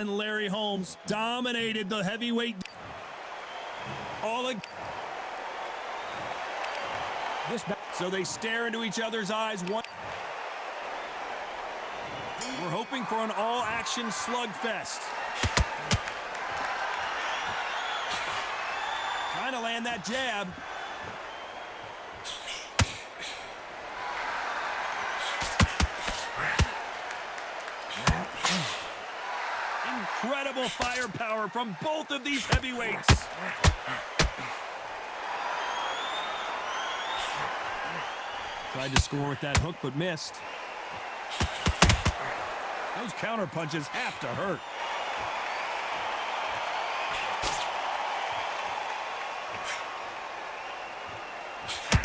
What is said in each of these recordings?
And Larry Holmes dominated the heavyweight. So they stare into each other's eyes. We're hoping for an all-action slugfest. Trying to land that jab. Incredible firepower from both of these heavyweights. Tried to score with that hook, but missed. Those counter punches have to hurt.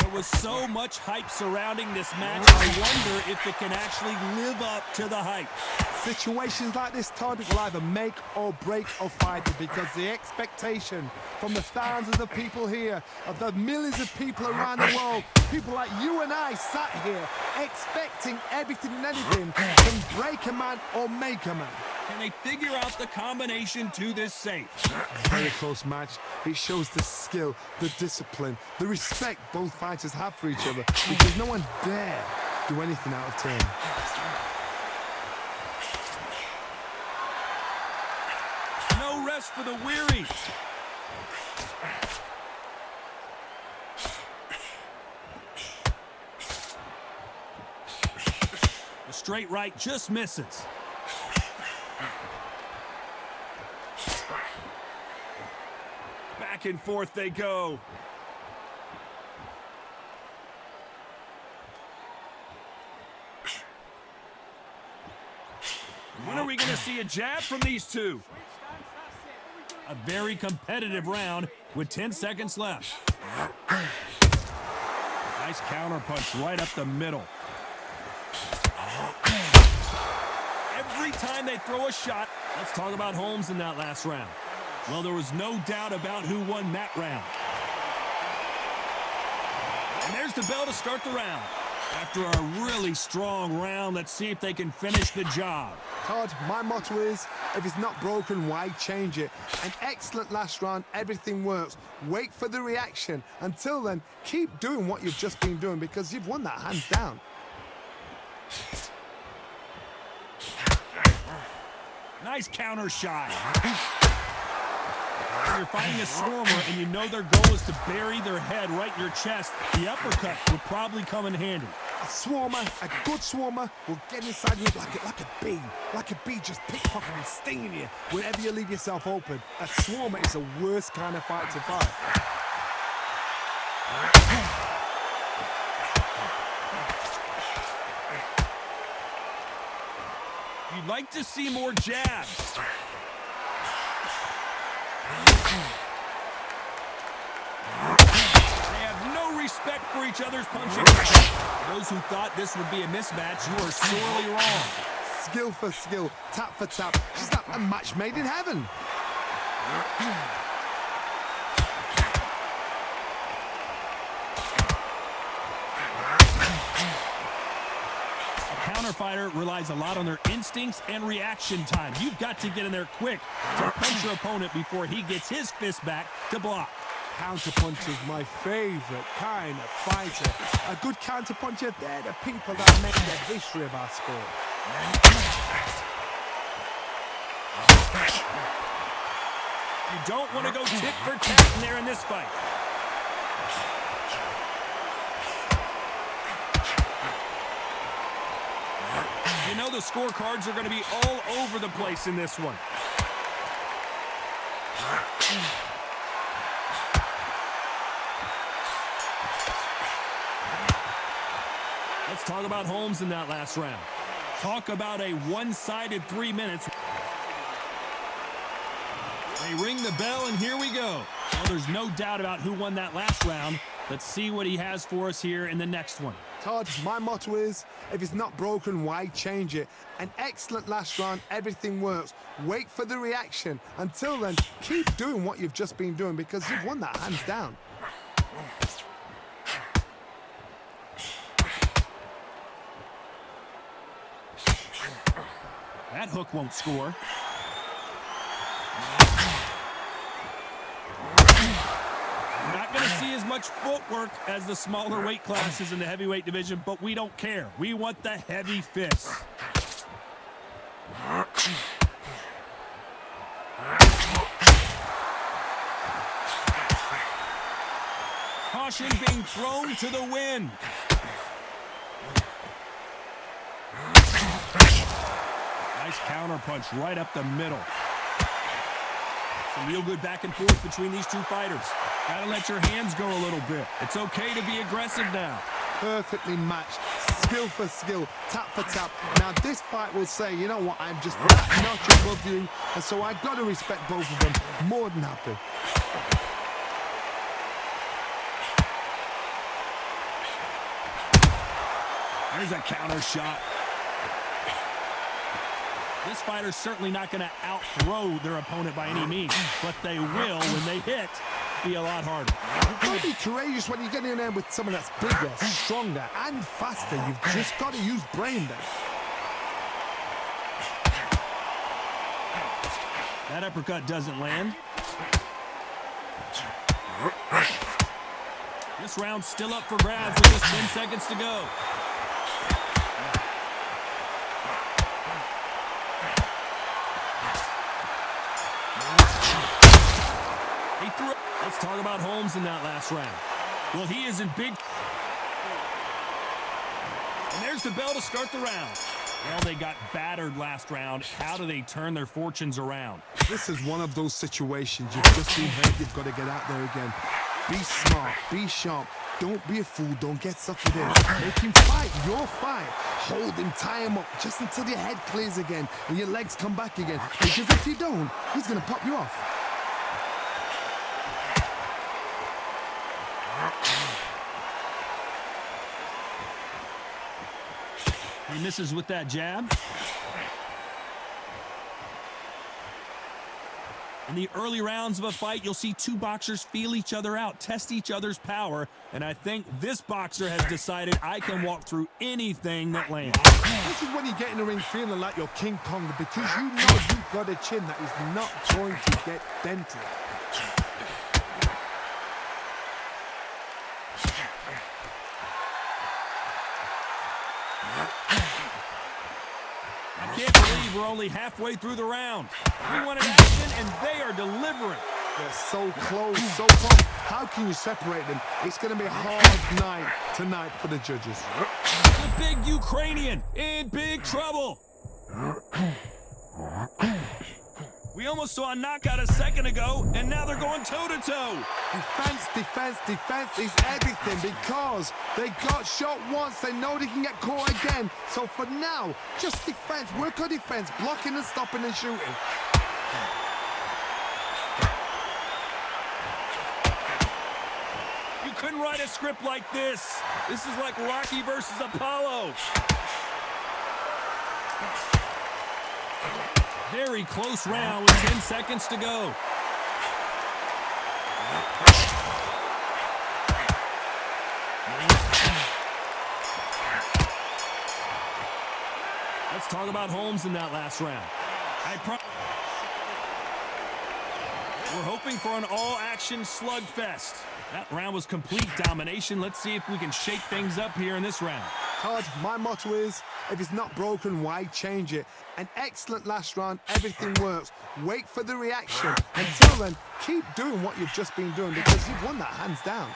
There was so much hype surrounding this match. I wonder if it can actually live up to the hype. Situations like this, Todd, will either make or break a fighter, because the expectation from the thousands of people here, of the millions of people around the world, people like you and I sat here expecting everything and anything can break a man or make a man. Can they figure out the combination to this safe? Very close match. It shows the skill, the discipline, the respect both fighters have for each other, because no one dare do anything out of turn. No rest for the weary. The straight right just misses. Back and forth they go. When are we going to see a jab from these two? A very competitive round with 10 seconds left. Nice counter punch right up the middle. Every time they throw a shot, let's talk about Holmes in that last round. Well, there was no doubt about who won that round. And there's the bell to start the round. After a really strong round, let's see if they can finish the job. Todd, my motto is, if it's not broken, why change it? An excellent last round, everything works. Wait for the reaction. Until then, keep doing what you've just been doing, because you've won that hands down. Nice counter shot. When you're fighting a swarmer and you know their goal is to bury their head right in your chest, the uppercut will probably come in handy. A swarmer, a good swarmer, will get inside you like a bee just pickpocketing and stinging you whenever you leave yourself open. A swarmer is the worst kind of fight to fight. You'd like to see more jabs. They have no respect for each other's punching. Those who thought this would be a mismatch, you are sorely wrong. Skill for skill, tap for tap. She's not a match made in heaven. Fighter relies a lot on their instincts and reaction time. You've got to get in there quick to punch your opponent before he gets his fist back to block. Counterpunch is my favorite kind of fighter. A good counterpuncher, they're the people that make the history of our sport. You don't want to go tit for tat in there in this fight. You know the scorecards are going to be all over the place in this one. Let's talk about Holmes in that last round. Talk about a one-sided 3 minutes. They ring the bell, and here we go. Well, there's no doubt about who won that last round. Let's see what he has for us here in the next one. Todd, my motto is, if it's not broken, why change it? An excellent last round, everything works. Wait for the reaction. Until then, keep doing what you've just been doing, because you've won that hands down. That hook won't score. much footwork as the smaller weight classes in the heavyweight division, but we don't care. We want the heavy fists. Caution being thrown to the wind. Nice counter punch right up the middle. Some real good back and forth between these two fighters. Gotta let your hands go a little bit. It's okay to be aggressive now. Perfectly matched, skill for skill, tap for tap. Now this fight will say, you know what, I'm just that notch above you, and so I've got to respect both of them. More than happy. There's a counter shot. This fighter's certainly not going to out-throw their opponent by any means, but they will, when they hit, be a lot harder. You've got to be courageous when you get in there with someone that's bigger, stronger, and faster. You've just got to use brain there. That uppercut doesn't land. This round's still up for grabs with just 10 seconds to go. Let's talk about Holmes in that last round. Well, he is in big... And there's the bell to start the round. Well, they got battered last round. How do they turn their fortunes around? This is one of those situations. You've just been hurt. You've got to get out there again. Be smart. Be sharp. Don't be a fool. Don't get sucked in. Make him fight your fight. Hold him, tie him up, just until your head clears again and your legs come back again. Because if you don't, he's going to pop you off. He misses with that jab. In the early rounds of a fight, you'll see two boxers feel each other out, test each other's power, and I think this boxer has decided I can walk through anything that lands. This is when you get in the ring feeling like you're King Kong, because you know you've got a chin that is not going to get dented. I can't believe we're only halfway through the round. We wanted action, and they are delivering. They're so close, so close. How can you separate them? It's going to be a hard night tonight for the judges. The big Ukrainian in big trouble. We almost saw a knockout a second ago, and now they're going toe-to-toe. Defense, defense, defense is everything, because they got shot once. They know they can get caught again. So for now, just defense. Work on defense, blocking and stopping and shooting. You couldn't write a script like this. This is like Rocky versus Apollo. Very close round with 10 seconds to go. Let's talk about Holmes in that last round. We're hoping for an all-action slugfest. That round was complete domination. Let's see if we can shake things up here in this round. Todd, my motto is, if it's not broken, why change it? An excellent last round, everything works. Wait for the reaction. Until then, keep doing what you've just been doing, because you've won that hands down.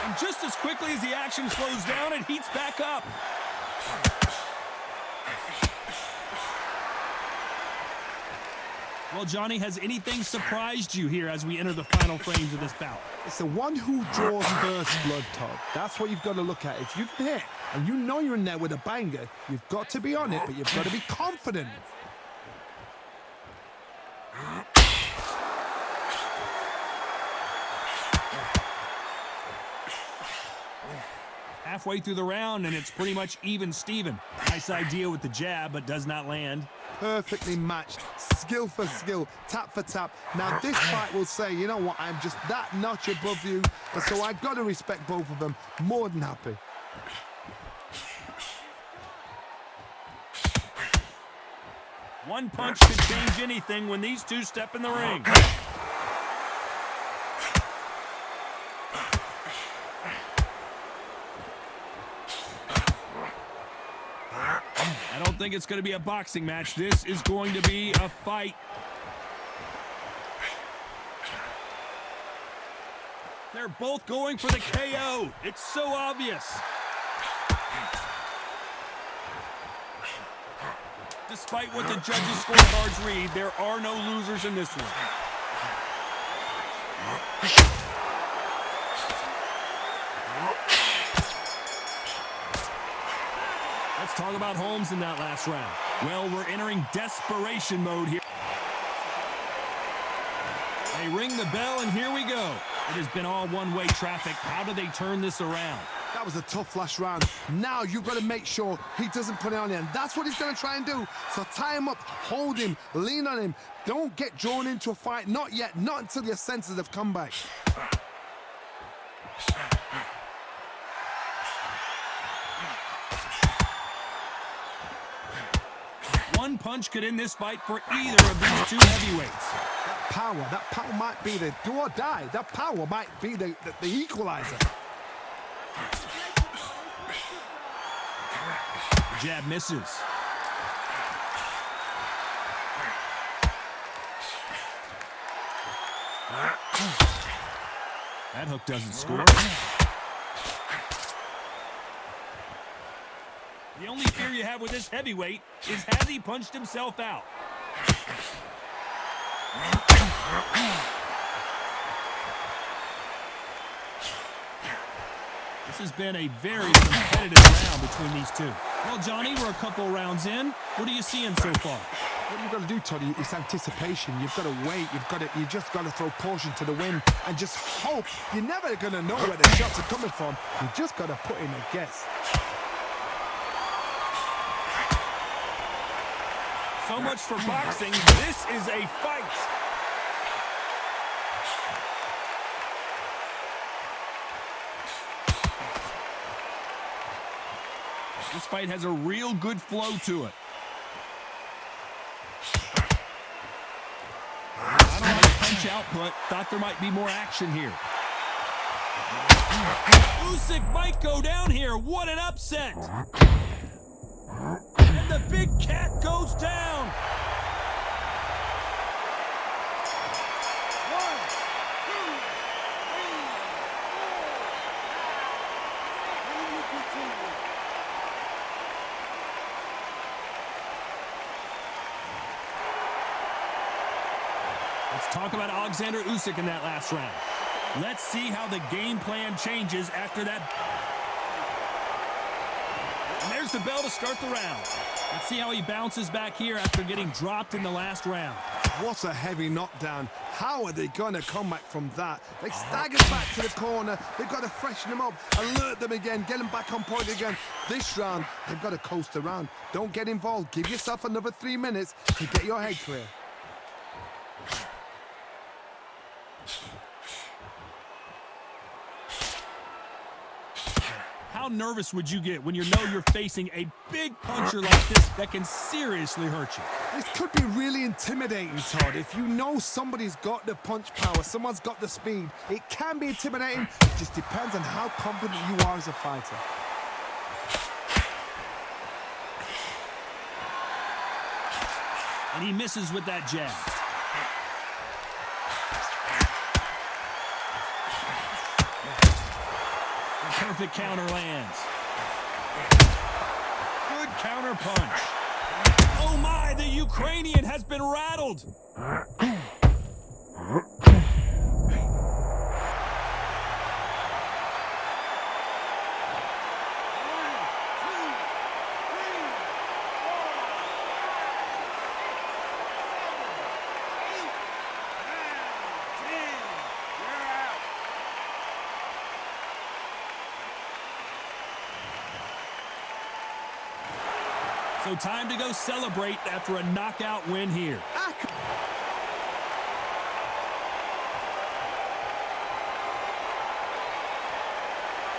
And just as quickly as the action slows down, it heats back up. Well, Johnny, has anything surprised you here as we enter the final frames of this bout? It's the one who draws first blood, Todd. That's what you've got to look at. If you've hit and you know you're in there with a banger, you've got to be on it, but you've got to be confident. Halfway through the round, and it's pretty much even Steven. Nice idea with the jab, but does not land. Perfectly matched, skill for skill, tap for tap. Now this fight will say, you know what, I'm just that notch above you, and so I've got to respect both of them. More than happy. One punch could change anything when these two step in the ring. I don't think it's going to be a boxing match. This is going to be a fight. They're both going for the KO. It's so obvious. Despite what the judges' scorecards read, there are no losers in this one. Let's talk about Holmes in that last round. Well, we're entering desperation mode here. They ring the bell, and here we go. It has been all one-way traffic. How do they turn this around? That was a tough last round. Now you've got to make sure he doesn't put it on you, and that's what he's going to try and do. So tie him up, hold him, lean on him. Don't get drawn into a fight. Not yet. Not until your senses have come back. One punch could end this fight for either of these two heavyweights. That power might be the do or die. That power might be the equalizer. Jab misses. That hook doesn't score. The only fear you have with this heavyweight is, has he punched himself out? This has been a very competitive round between these two. Well, Johnny, we're a couple rounds in. What are you seeing so far? What you've got to do, Toddy, is anticipation. You've got to wait. You just got to throw caution to the wind and just hope. You're never going to know where the shots are coming from. You just got to put in a guess. So much for boxing. This is a fight. This fight has a real good flow to it. I don't like punch output. Thought there might be more action here. Usyk might go down here. What an upset. And the big cat goes down. 1, 2, 3, 4. Let's talk about Alexander Usyk in that last round. Let's see how the game plan changes after that. And there's the bell to start the round. Let's see how he bounces back here after getting dropped in the last round. What a heavy knockdown. How are they going to come back from that? They staggered back to the corner. They've got to freshen them up, alert them again, get them back on point again. This round, they've got to coast around. Don't get involved. Give yourself another 3 minutes to get your head clear. How nervous would you get when you know you're facing a big puncher like this that can seriously hurt you? This could be really intimidating, Todd. If you know somebody's got the punch power, someone's got the speed, it can be intimidating. It just depends on how confident you are as a fighter. And he misses with that jab. Perfect counter lands. Good counter punch. Oh my, the Ukrainian has been rattled. So time to go celebrate after a knockout win here.